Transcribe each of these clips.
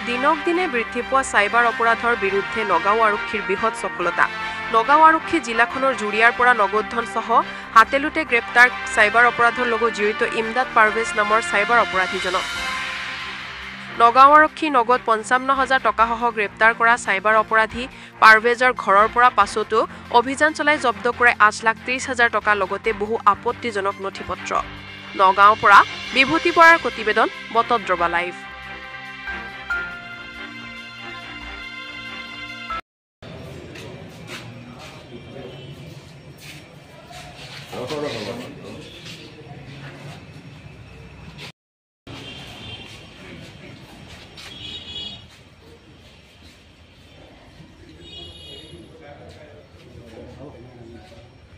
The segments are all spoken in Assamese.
দিনক দিনে বৃদ্ধি পোৱা চাইবাৰ অপৰাধৰ বিৰুদ্ধে নগাঁও আৰক্ষীৰ বৃহৎ সফলতা। নগাঁও আৰক্ষী জিলাখনৰ জুৰিয়াৰ পৰা নগদ ধনসহ হাতেলোতে গ্ৰেপ্তাৰ চাইবাৰ অপৰাধৰ লগত জড়িত ইমদাদ পাৰভেজ নামৰ চাইবাৰ অপৰাধীজনক। নগাঁও আৰক্ষী নগদ ৫৫,০০০ টকাসহ গ্ৰেপ্তাৰ কৰা চাইবাৰ অপৰাধী পাৰভেজৰ ঘৰৰ পৰা পাছতো অভিযান চলাই জব্দ কৰে ৮,৩০,০০০ টকা লগতে বহু আপত্তিজনক নথিপত্ৰ। নগাঁৱৰ পৰা বিভূতি বৰাৰ প্ৰতিবেদন, বটদ্ৰৱা লাইভ।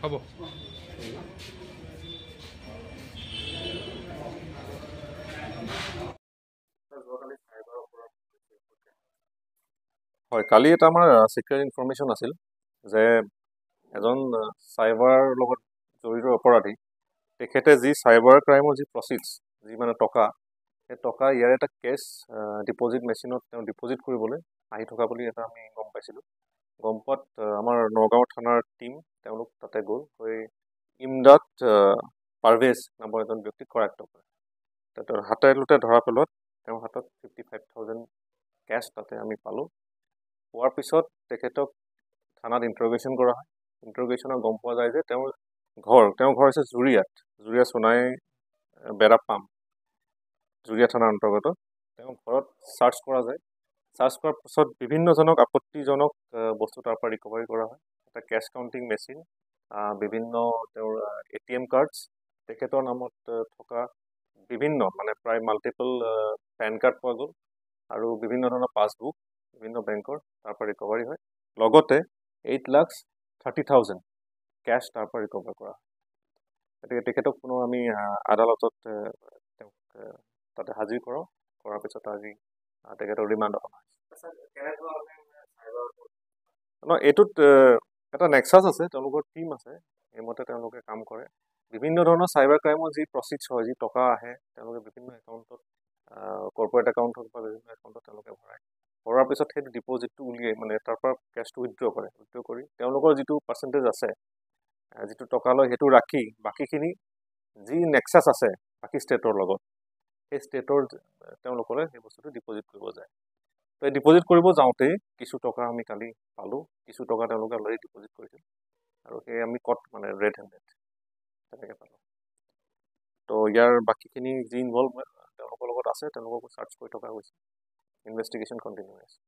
হ'ব হয়, কালি এটা আমাৰ চিক্ৰেট ইনফৰমেশ্যন আছিল যে এজন চাইবাৰ লগত জড়িত অপৰাধী তেখেতে যি চাইবাৰ ক্ৰাইমৰ যি প্ৰচিডছ, যি মানে টকা, সেই টকা ইয়াৰ এটা কেছ ডিপজিট মেচিনত তেওঁ ডিপজিট কৰিবলৈ আহি থকা বুলি এটা আমি গম পাইছিলোঁ। গম পোৱাত আমাৰ নগাঁও থানাৰ টীম তেওঁলোক তাতে গৈ ইমদাদ পাৰভেজ নামৰ এজন ব্যক্তিক কৰায়ত্ব কৰে। তেওঁৰ হাতে লোতে ধৰা পেলোৱাত তেওঁৰ হাতত 55,000 কেছ তাতে আমি পালোঁ। পোৱাৰ পিছত তেখেতক থানাত ইণ্টাৰগেশ্যন কৰা হয়। ইণ্টাৰগেশ্যনত গম পোৱা যায় যে তেওঁৰ ঘৰ হৈছে জুৰিয়া সোণাই বেৰা পাম, জুৰিয়া থানাৰ অন্তৰ্গত। তেওঁৰ ঘৰত চাৰ্চ কৰা যায়। চাৰ্চ কৰাৰ পিছত বিভিন্নজনক আপত্তিজনক বস্তু তাৰ পৰা ৰিকভাৰী কৰা হয়। এটা কেছ কাউণ্টিং মেচিন, বিভিন্ন তেওঁৰ ATM কাৰ্ডছ, তেখেতৰ নামত থকা বিভিন্ন মানে প্ৰায় মাল্টিপল পেন কাৰ্ড পোৱা গ'ল আৰু বিভিন্ন ধৰণৰ পাছবুক বিভিন্ন বেংকৰ তাৰ পৰা ৰিকভাৰী হয়। লগতে 8,30,000 কেছ তাৰ পৰা ৰিকভাৰ কৰা হয়। গতিকে তেখেতক পুনৰ আমি আদালতত তেওঁক তাতে হাজিৰ কৰাৰ পিছত আজি তেখেতৰ ৰিমাণ্ড অনা হৈছে। এইটোত এটা নেক্সাছ আছে, তেওঁলোকৰ টীম আছে, সেইমতে তেওঁলোকে কাম কৰে। বিভিন্ন ধৰণৰ চাইবাৰ ক্ৰাইমৰ যি প্ৰচিডছ হয়, যি টকা আহে, তেওঁলোকে বিভিন্ন একাউণ্টত, কৰ্পৰেট একাউণ্ট হওক বা বিভিন্ন একাউণ্টত তেওঁলোকে ভৰাৰ পিছত সেইটো ডিপজিটটো উলিয়াই মানে তাৰ পৰা কেছটো উইথড্ৰ কৰে। উইথড্ৰ কৰি তেওঁলোকৰ যিটো পাৰ্চেণ্টেজ আছে, যিটো টকা লয়, সেইটো ৰাখি বাকীখিনি যি নেক্সাছ আছে বাকী ষ্টেটৰ লগত, সেই ষ্টেটৰ তেওঁলোকলৈ সেই বস্তুটো ডিপজিট কৰিব যায়। তো এই ডিপজিট কৰিব যাওঁতেই কিছু টকা আমি কালি পালোঁ, কিছু টকা তেওঁলোকে অলৰেডি ডিপজিট কৰিছিল আৰু সেই আমি মানে ৰেড হেণ্ডেড তেনেকৈ পালোঁ। তো ইয়াৰ বাকীখিনি যি ইনভলভ তেওঁলোকৰ লগত আছে তেওঁলোককো চাৰ্চ কৰি থকা হৈছে। ইনভেষ্টিগেশ্যন কণ্টিনিউ হৈ আছে।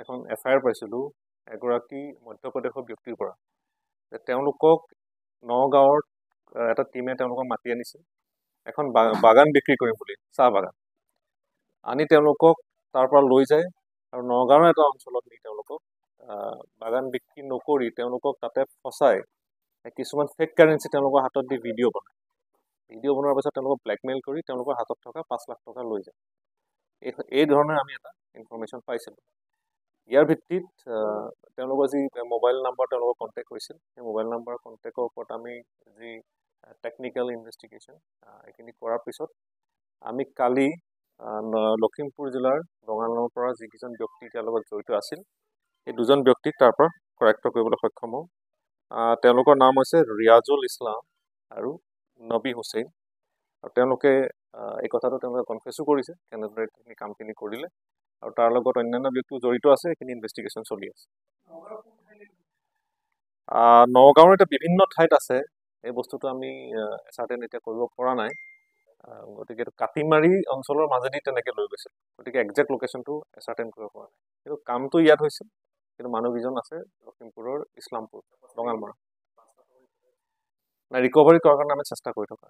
এখন FIR পাইছিলোঁ এগৰাকী মধ্যপ্ৰদেশৰ ব্যক্তিৰ পৰা, যে তেওঁলোকক নগাঁৱৰ এটা টীমে তেওঁলোকক মাতি আনিছিল এখন বাগান বিক্ৰী কৰিম বুলি, চাহ বাগান আনি তেওঁলোকক তাৰ পৰা লৈ যায় আৰু নগাঁৱৰ এটা অঞ্চলত নি তেওঁলোকক বাগান বিক্ৰী নকৰি তেওঁলোকক তাতে ফচাই কিছুমান ফেক কাৰেঞ্চি তেওঁলোকৰ হাতত দি ভিডিঅ' বনায়। ভিডিঅ' বনোৱাৰ পিছত তেওঁলোকক ব্লেকমেইল কৰি তেওঁলোকৰ হাতত থকা 5 লাখ টকা লৈ যায়। এই ধৰণে আমি এটা ইনফৰমেশ্যন পাইছিলোঁ। ইয়াৰ ভিত্তিত তেওঁলোকৰ যি মোবাইল নাম্বাৰ তেওঁলোকক কণ্টেক্ট কৰিছিল, সেই মোবাইল নাম্বাৰ কণ্টেক্টৰ ওপৰত আমি যি টেকনিকেল ইনভেষ্টিগেশ্যন এইখিনি কৰাৰ পিছত আমি কালি লখিমপুৰ জিলাৰ বঙালমৌৰ পৰা যিকেইজন ব্যক্তি তেওঁৰ লগত জড়িত আছিল, সেই দুজন ব্যক্তিক তাৰ পৰা কৰায়ত্ব কৰিবলৈ সক্ষম হওঁ। তেওঁলোকৰ নাম হৈছে ৰিয়াজুল ইছলাম আৰু নবী হুছেইন। আৰু তেওঁলোকে এই কথাটো তেওঁলোকে কনফেছো কৰিছে কেনেদৰে এইখিনি কামখিনি কৰিলে, আৰু তাৰ লগত অন্যান্য ব্যক্তিও জড়িত আছে। এইখিনি ইনভেষ্টিগেশ্যন চলি আছে। নগাঁৱৰ এতিয়া বিভিন্ন ঠাইত আছে, এই বস্তুটো আমি চাৰ্টেন এতিয়া কৰিব পৰা নাই। গতিকে এইটো কাটিমাৰি অঞ্চলৰ মাজেদি তেনেকৈ লৈ গৈছিল, গতিকে একজেক্ট লোকেশ্যনটো চাৰ্টেন কৰিব পৰা নাই। কিন্তু কামটো ইয়াত হৈছিল, কিন্তু মানুহকেইজন আছে লখিমপুৰৰ ইছলামপুৰ, বঙালমৰা। ৰিকভাৰী কৰাৰ কাৰণে আমি চেষ্টা কৰি থকা